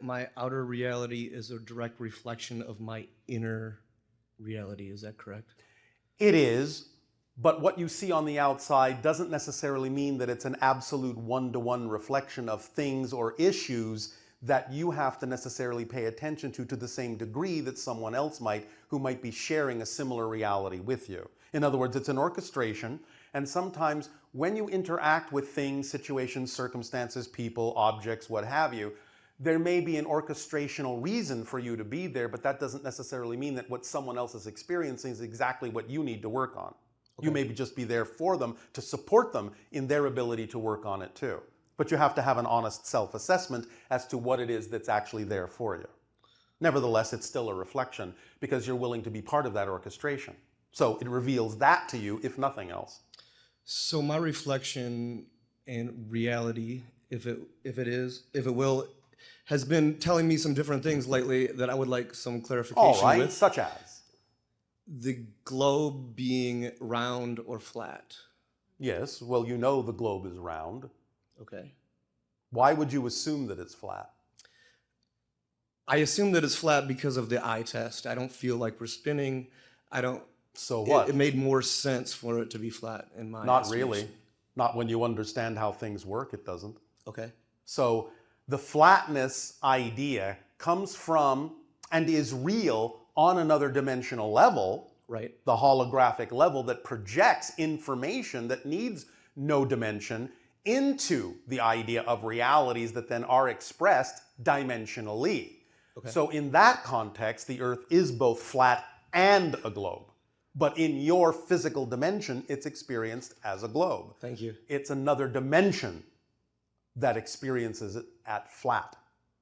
my outer reality is a direct reflection of my inner reality. Is that correct? It is, but what you see on the outside doesn't necessarily mean that it's an absolute one-to-one reflection of things or issues that you have to necessarily pay attention to the same degree that someone else might, who might be sharing a similar reality with you. In other words, it's an orchestration, and sometimes when you interact with things, situations, circumstances, people, objects, what have you, there may be an orchestrational reason for you to be there, but that doesn't necessarily mean that what someone else is experiencing is exactly what you need to work on. Okay. You may just be there for them to support them in their ability to work on it too. But you have to have an honest self-assessment as to what it is that's actually there for you. Nevertheless, it's still a reflection because you're willing to be part of that orchestration. So it reveals that to you, if nothing else. So my reflection and reality, if it will, has been telling me some different things lately that I would like some clarification with. All right, with. such as? The globe being round or flat. Yes, well, you know the globe is round. Okay. Why would you assume that it's flat? I assume that it's flat because of the eye test. I don't feel like we're spinning. I don't. So what? It made more sense for it to be flat in my Not estimation. really. Not when you understand how things work, it doesn't. Okay. So the flatness idea comes from and is real on another dimensional level, right? The holographic level that projects information that needs no dimension into the idea of realities that then are expressed dimensionally. Okay. So in that context, the Earth is both flat and a globe. But in your physical dimension, it's experienced as a globe. Thank you. It's another dimension that experiences it at flat.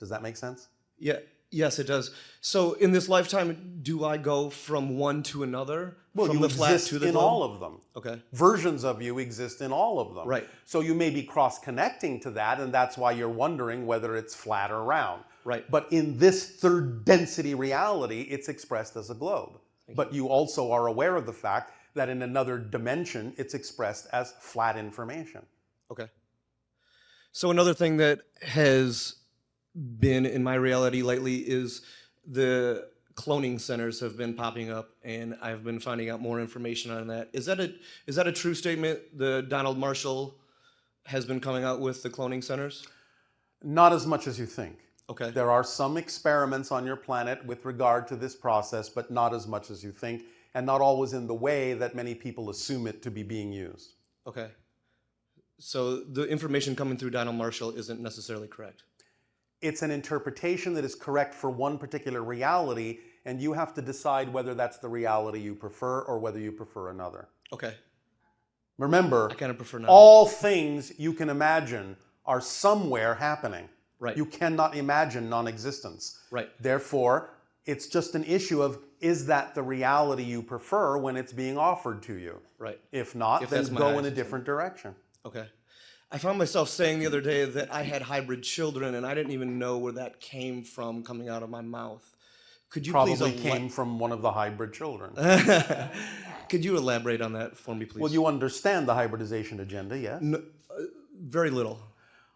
Does that make sense? Yeah. Yes, it does. So in this lifetime, do I go from one to another? Well, from you the flat exist to the in globe? all of them. Okay. Versions of you exist in all of them. Right. So you may be cross-connecting to that, and that's why you're wondering whether it's flat or round. Right. But in this third density reality, it's expressed as a globe. But you also are aware of the fact that in another dimension, it's expressed as flat information. Okay. So another thing that has been in my reality lately is the cloning centers have been popping up, and I've been finding out more information on that. Is that a true statement? The Donald Marshall has been coming out with the cloning centers? Not as much as you think. Okay. There are some experiments on your planet with regard to this process, but not as much as you think, and not always in the way that many people assume it to be being used. Okay. So the information coming through Donald Marshall isn't necessarily correct? It's an interpretation that is correct for one particular reality, and you have to decide whether that's the reality you prefer or whether you prefer another. Okay. Remember, I kind of prefer none. All things you can imagine are somewhere happening. Right. You cannot imagine non-existence. Right. Therefore, it's just an issue of, is that the reality you prefer when it's being offered to you? Right. If not, then go in a different direction. Okay. I found myself saying the other day that I had hybrid children, and I didn't even know where that came from coming out of my mouth. Could you Probably please came from one of the hybrid children. Could you elaborate on that for me, please? Well, you understand the hybridization agenda, yes? No, very little.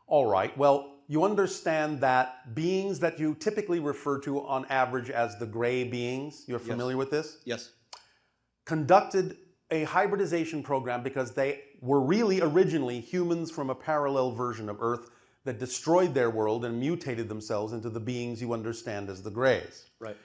All right. Well, you understand that beings that you typically refer to on average as the gray beings, you're familiar with this? Yes. Conducted a hybridization program because they were really originally humans from a parallel version of Earth that destroyed their world and mutated themselves into the beings you understand as the grays. Right.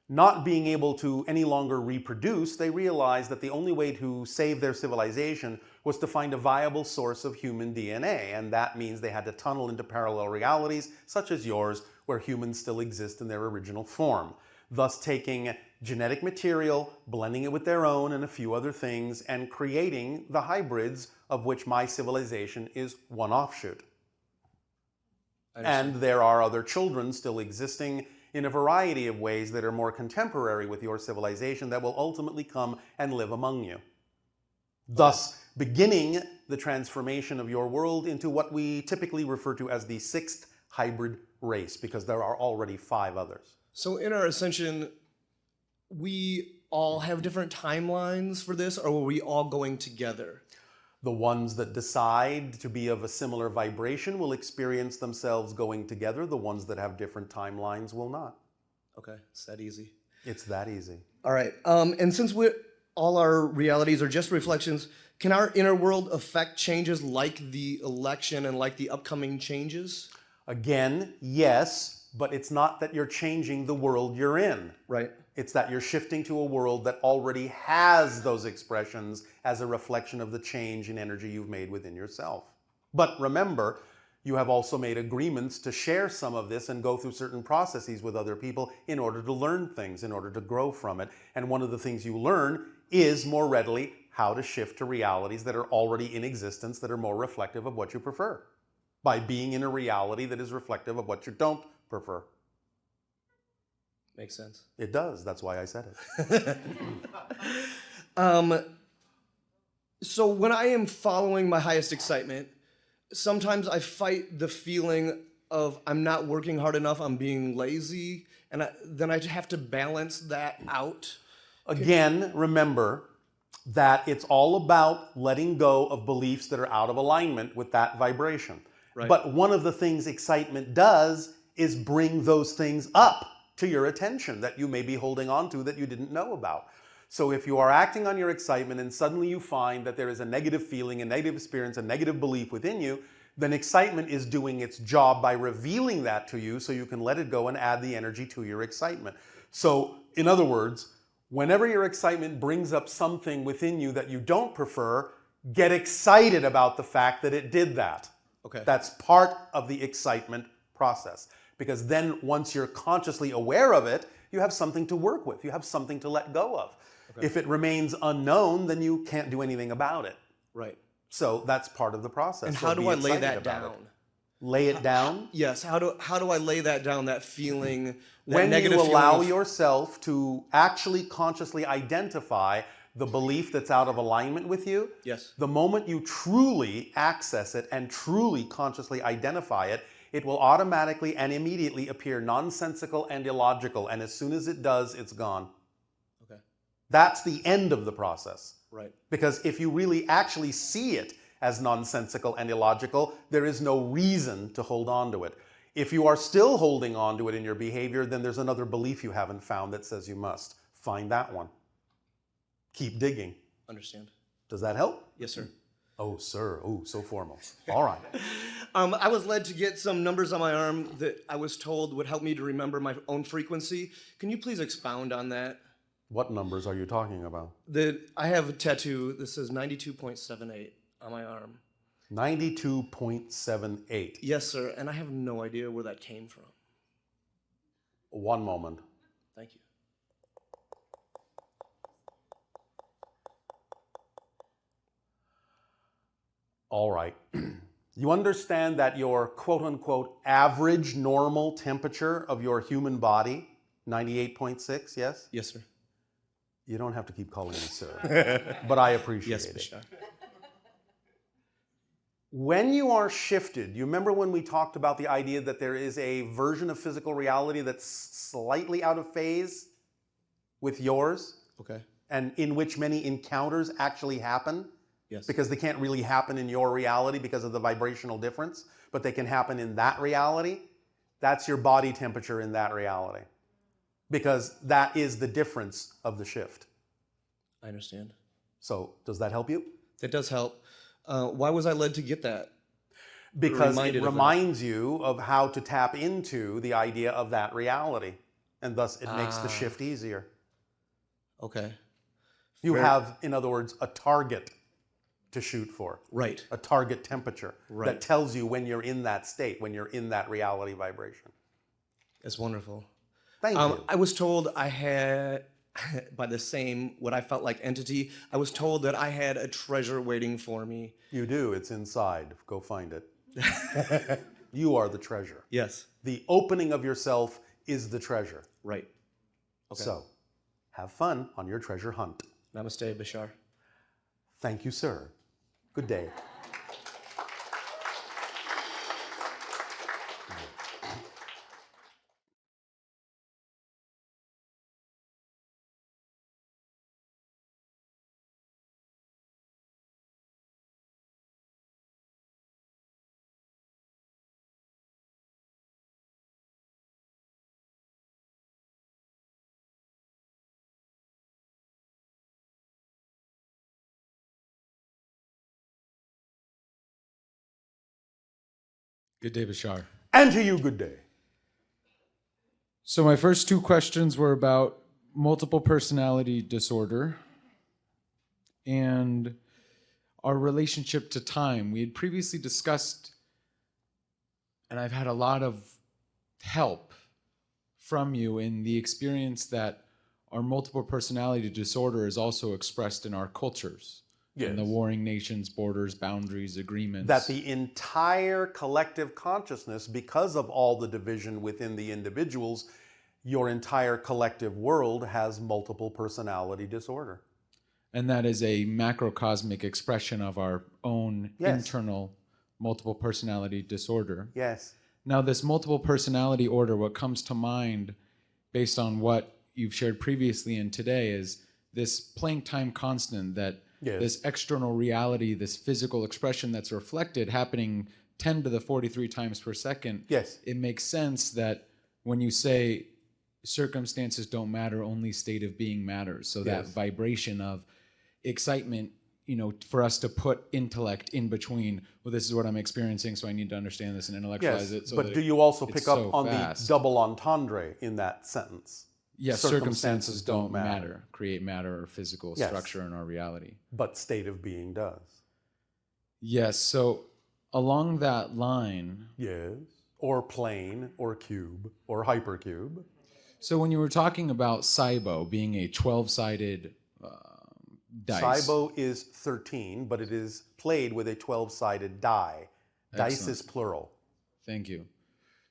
Not being able to any longer reproduce, they realized that the only way to save their civilization was to find a viable source of human DNA, and that means they had to tunnel into parallel realities, such as yours, where humans still exist in their original form, thus taking genetic material, blending it with their own and a few other things, and creating the hybrids of which my civilization is one offshoot. And there are other children still existing in a variety of ways that are more contemporary with your civilization that will ultimately come and live among you. Thus, beginning the transformation of your world into what we typically refer to as the sixth hybrid race, because there are already 5 others. So in our ascension, we all have different timelines for this, or were we all going together? The ones that decide to be of a similar vibration will experience themselves going together. The ones that have different timelines will not. Okay, it's that easy. It's that easy. All right. And since all our realities are just reflections, can our inner world affect changes like the election and like the upcoming changes? Again, yes, but it's not that you're changing the world you're in. Right. It's that you're shifting to a world that already has those expressions as a reflection of the change in energy you've made within yourself. But remember, you have also made agreements to share some of this and go through certain processes with other people in order to learn things, in order to grow from it. And one of the things you learn is more readily how to shift to realities that are already in existence that are more reflective of what you prefer, by being in a reality that is reflective of what you don't prefer. Makes sense. It does. That's why I said it. So when I am following my highest excitement, sometimes I fight the feeling of I'm not working hard enough, I'm being lazy, and then I have to balance that out. Again, remember that it's all about letting go of beliefs that are out of alignment with that vibration. Right. But one of the things excitement does is bring those things up to your attention that you may be holding on to that you didn't know about. So if you are acting on your excitement and suddenly you find that there is a negative feeling, a negative experience, a negative belief within you, then excitement is doing its job by revealing that to you so you can let it go and add the energy to your excitement. So in other words, whenever your excitement brings up something within you that you don't prefer, get excited about the fact that it did that. Okay. That's part of the excitement process. Because then once you're consciously aware of it, you have something to work with. You have something to let go of. Okay. If it remains unknown, then you can't do anything about it. Right. So that's part of the process. And so how do I lay that it. down? Lay it down? Yes. How do I lay that down, that feeling, that when negative you allow feeling yourself to actually consciously identify the belief that's out of alignment with you, yes, the moment you truly access it and truly consciously identify it, it will automatically and immediately appear nonsensical and illogical. And as soon as it does, it's gone. Okay. That's the end of the process. Right. Because if you really actually see it as nonsensical and illogical, there is no reason to hold on to it. If you are still holding on to it in your behavior, then there's another belief you haven't found that says you must. Find that one. Keep digging. Understand. Does that help? Yes, sir. Oh, sir. Oh, so formal. All right. I was led to get some numbers on my arm that I was told would help me to remember my own frequency. Can you please expound on that? What numbers are you talking about? I have a tattoo that says 92.78 on my arm. 92.78. Yes, sir. And I have no idea where that came from. One moment. Thank you. All right. You understand that your quote-unquote average normal temperature of your human body, 98.6, yes? Yes, sir. You don't have to keep calling me sir, but I appreciate yes, it. Bashar. When you are shifted, you remember when we talked about the idea that there is a version of physical reality that's slightly out of phase with yours? Okay. And in which many encounters actually happen? Yes. Because they can't really happen in your reality because of the vibrational difference, but they can happen in that reality. That's your body temperature in that reality. Because that is the difference of the shift. I understand. So, does that help you? That does help. Why was I led to get that? Because it reminds you of how to tap into the idea of that reality. And thus, it makes the shift easier. Okay. You have, in other words, a target to shoot for. Right. A target temperature right. that tells you when you're in that state, when you're in that reality vibration. That's wonderful. Thank you. I was told I had, by the same, what I felt like entity, I was told that I had a treasure waiting for me. You do. It's inside. Go find it. You are the treasure. Yes. The opening of yourself is the treasure. Right. Okay. So, have fun on your treasure hunt. Namaste, Bashar. Thank you, sir. Good day. Good day, Bashar. And to you, good day. So my first two questions were about multiple personality disorder and our relationship to time. We had previously discussed, and I've had a lot of help from you in the experience that our multiple personality disorder is also expressed in our cultures. Yes. In the warring nations, borders, boundaries, agreements. That the entire collective consciousness, because of all the division within the individuals, your entire collective world has multiple personality disorder. And that is a macrocosmic expression of our own internal multiple personality disorder. Yes. Now, this multiple personality order, what comes to mind based on what you've shared previously and today is this Planck time constant that this external reality, this physical expression that's reflected happening 10 to the 43 times per second. Yes. It makes sense that when you say circumstances don't matter, only state of being matters. So that vibration of excitement, for us to put intellect in between, well, this is what I'm experiencing, so I need to understand this and intellectualize it. So but do you also pick up on the double entendre in that sentence? Yes, circumstances don't matter, create matter or physical structure in our reality. But state of being does. Yes, so along that line. Yes, or plane, or cube, or hypercube. So when you were talking about SIBO being a 12-sided dice. SIBO is 13, but it is played with a 12-sided die. Excellent. Dice is plural. Thank you.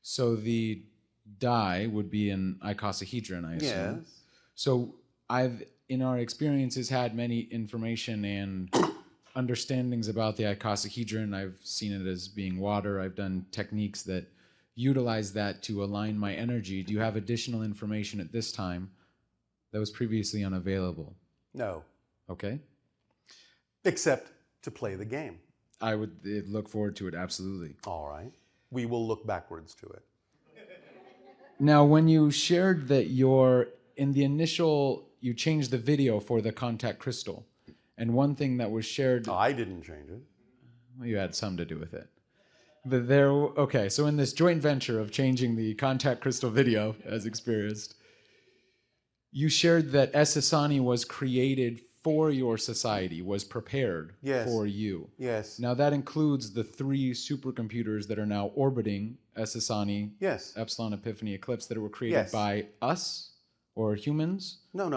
So the die would be an icosahedron, I assume. Yes. So I've, in our experiences, had many information and understandings about the icosahedron. I've seen it as being water. I've done techniques that utilize that to align my energy. Do you have additional information at this time that was previously unavailable? No. Okay. Except to play the game. I would look forward to it, absolutely. All right. We will look backwards to it. Now, when you shared that in the initial, you changed the video for the contact crystal, and one thing that was shared... I didn't change it. Well, you had some to do with it. But okay, so in this joint venture of changing the contact crystal video, as experienced, you shared that Essassani was created for your society, was prepared for you. Yes. Now that includes the 3 supercomputers that are now orbiting Essassani, Epsilon, Epiphany, Eclipse, that were created by us or humans? No.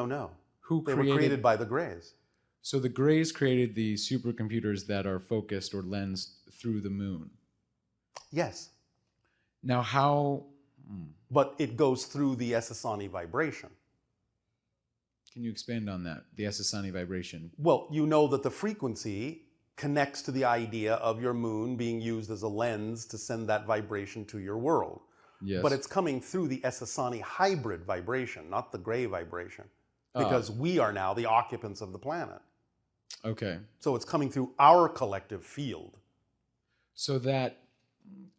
They were created by the Greys. So the Greys created the supercomputers that are focused or lensed through the moon. Yes. Now how... But it goes through the Essassani vibration. Can you expand on that, the Essassani vibration? Well, you know that the frequency connects to the idea of your moon being used as a lens to send that vibration to your world. Yes. But it's coming through the Essassani hybrid vibration, not the Grey vibration, because we are now the occupants of the planet. Okay. So it's coming through our collective field. So that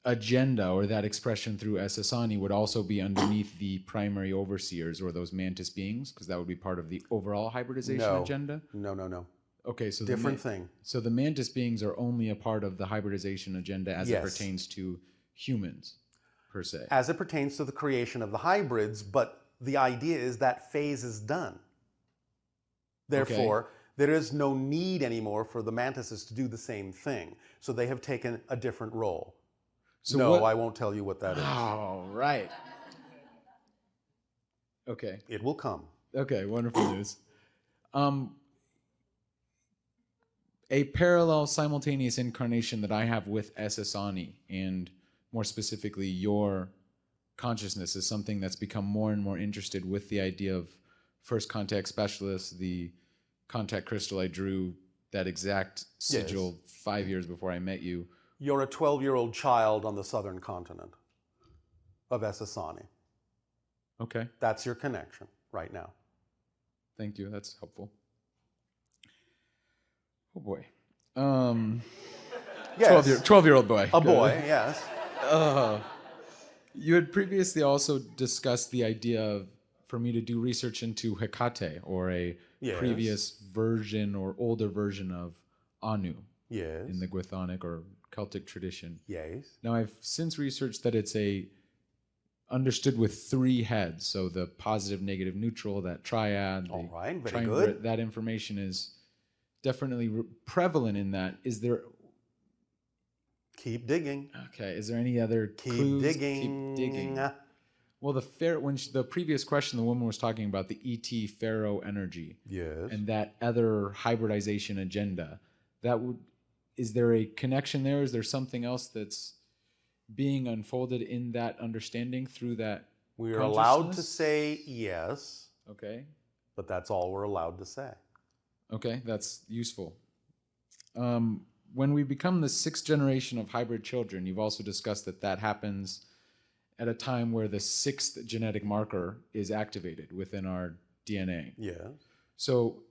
agenda or that expression through Essassani would also be underneath the primary overseers or those Mantis beings, because that would be part of the overall hybridization agenda? No. Okay, so different thing. So the Mantis beings are only a part of the hybridization agenda as it pertains to humans, per se. As it pertains to the creation of the hybrids, but the idea is that phase is done. Therefore, there is no need anymore for the Mantises to do the same thing. So they have taken a different role. So no, I won't tell you what that is. Oh, right. Okay. It will come. Okay, wonderful news. A parallel simultaneous incarnation that I have with Essassani, and more specifically your consciousness, is something that's become more and more interested with the idea of first contact specialist, the contact crystal I drew, that exact sigil 5 years before I met you. You're a 12-year-old child on the southern continent of Essassani. Okay. That's your connection right now. Thank you. That's helpful. Oh boy. 12-year-old boy. A boy, yes. You had previously also discussed the idea of, for me to do research into Hecate, or a previous version or older version of Anu in the Gwythonic or Celtic tradition. Yes. Now, I've since researched that it's understood with 3 heads. So the positive, negative, neutral, that triad, the All right, very triumvirate, good. that information is definitely prevalent in that. Is there Keep digging. is there any other Keep clues? digging. Keep digging. Well, the previous question, the woman was talking about the ET Pharaoh energy. Yes. And that other hybridization agenda. Is there a connection there? Is there something else that's being unfolded in that understanding through that We are allowed to consciousness? say yes, Okay. but that's all we're allowed to say. Okay, that's useful. When we become the 6th generation of hybrid children, you've also discussed that happens at a time where the 6th genetic marker is activated within our DNA. Yes. So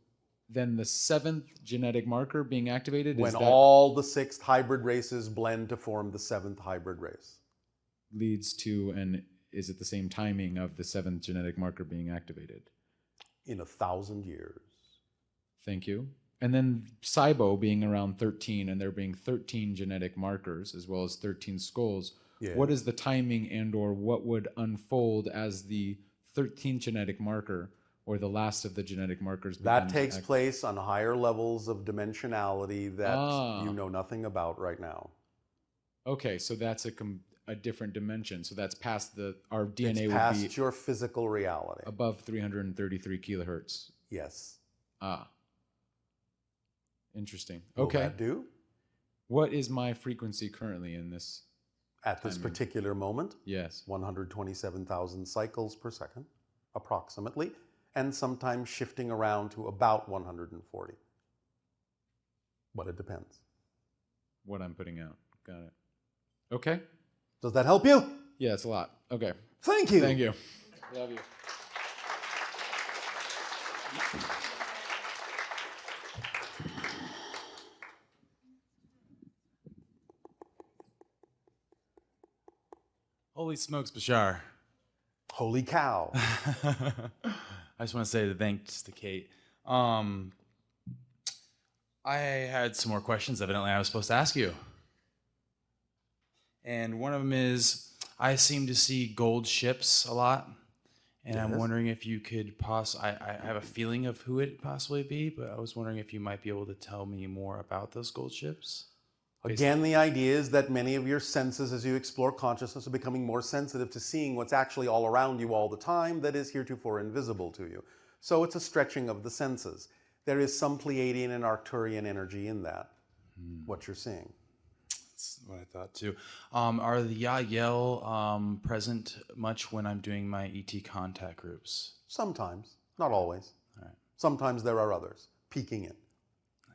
then the 7th genetic marker being activated When is that all the 6 hybrid races blend to form the 7th hybrid race. leads to, and is it the same timing of the 7th genetic marker being activated? In 1,000 years. Thank you. And then SIBO being around 13 and there being 13 genetic markers as well as 13 skulls. Yes. What is the timing and or what would unfold as the 13th genetic marker or the last of the genetic markers? That takes place on higher levels of dimensionality that you know nothing about right now. Okay, so that's a different dimension. So that's past our DNA It's past would be your physical reality. above 333 kilohertz. Yes. Interesting. Will Okay. that do? What is my frequency currently in this? At this particular moment, Yes. 127,000 cycles per second, approximately, and sometimes shifting around to about 140. But it depends. What I'm putting out. Got it. Okay. Does that help you? Yeah, it's a lot. Okay. Thank you. Thank you. Love you. Holy smokes, Bashar. Holy cow. I just want to say thanks to Kate. I had some more questions, evidently, I was supposed to ask you. And one of them is, I seem to see gold ships a lot. And I'm Yes. wondering if you could I have a feeling of who it possibly be, but I was wondering if you might be able to tell me more about those gold ships. Again, the idea is that many of your senses, as you explore consciousness, are becoming more sensitive to seeing what's actually all around you all the time that is heretofore invisible to you. So it's a stretching of the senses. There is some Pleiadian and Arcturian energy in that, what you're seeing. That's what I thought too. Are the Yael present much when I'm doing my ET contact groups? Sometimes, not always. All right. Sometimes there are others peeking in.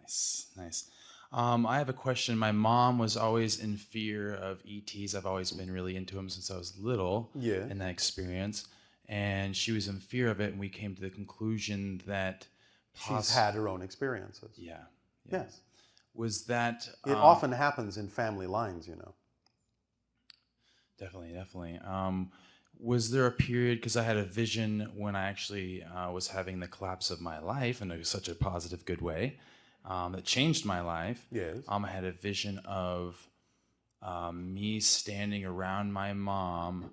Nice, nice. I have a question. My mom was always in fear of ETs. I've always been really into them since I was little Yeah. in that experience. And she was in fear of it, and we came to the conclusion that She's had her own experiences. Yeah. Yes. Was that... It often happens in family lines, you know. Definitely. Was there a period, because I had a vision when I actually was having the collapse of my life in such a positive, good way, that changed my life. Yes. I had a vision of me standing around my mom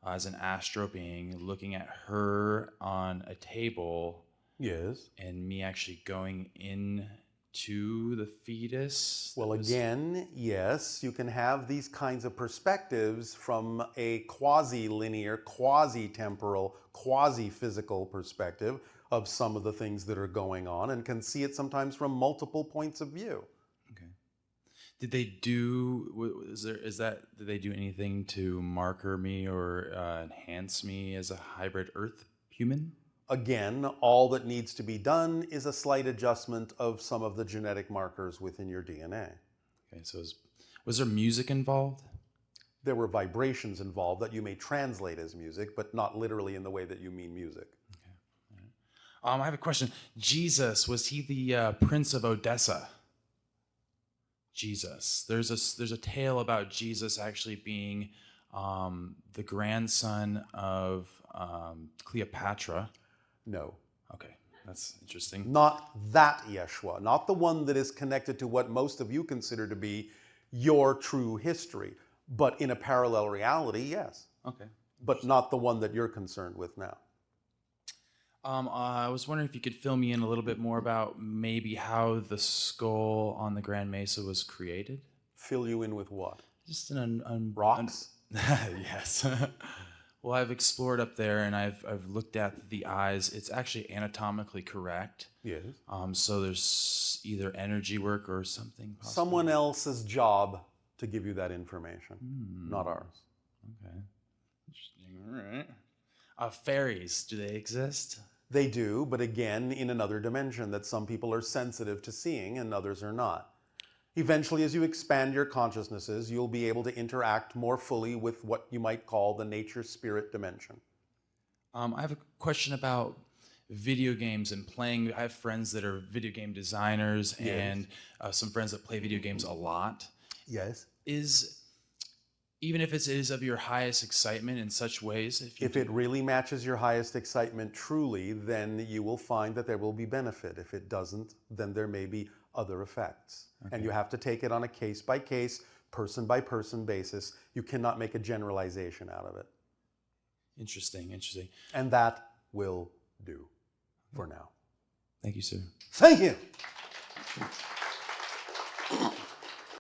as an astro being, looking at her on a table, Yes. and me actually going into the fetus. Well, again, yes, you can have these kinds of perspectives from a quasi-linear, quasi-temporal, quasi-physical perspective of some of the things that are going on, and can see it sometimes from multiple points of view. Okay. Did they do? Did they do anything to marker me or enhance me as a hybrid Earth human? Again, all that needs to be done is a slight adjustment of some of the genetic markers within your DNA. Okay. So was there music involved? There were vibrations involved that you may translate as music, but not literally in the way that you mean music. Okay. All right. I have a question. Jesus, was he the Prince of Odessa? Jesus. There's a tale about Jesus actually being the grandson of Cleopatra. No. Okay, that's interesting. Not that Yeshua, not the one that is connected to what most of you consider to be your true history. But in a parallel reality, yes. Okay. But not the one that you're concerned with now. I was wondering if you could fill me in a little bit more about maybe how the skull on the Grand Mesa was created. Fill you in with what? Just an Rocks? yes. Well, I've explored up there and I've looked at the eyes. It's actually anatomically correct. Yes. So there's either energy work or something possible. Someone else's job to give you that information, not ours. Okay. Interesting. All right. Fairies, do they exist? They do, but again, in another dimension that some people are sensitive to seeing and others are not. Eventually, as you expand your consciousnesses, you'll be able to interact more fully with what you might call the nature-spirit dimension. I have a question about video games and playing. I have friends that are video game designers and some friends that play video games a lot. Yes. Even if it is of your highest excitement in such ways, if it really matches your highest excitement truly, then you will find that there will be benefit. If it doesn't, then there may be other effects. Okay. And you have to take it on a case-by-case, person-by-person basis. You cannot make a generalization out of it. Interesting, interesting. And that will do for now. Thank you, sir. Thank you.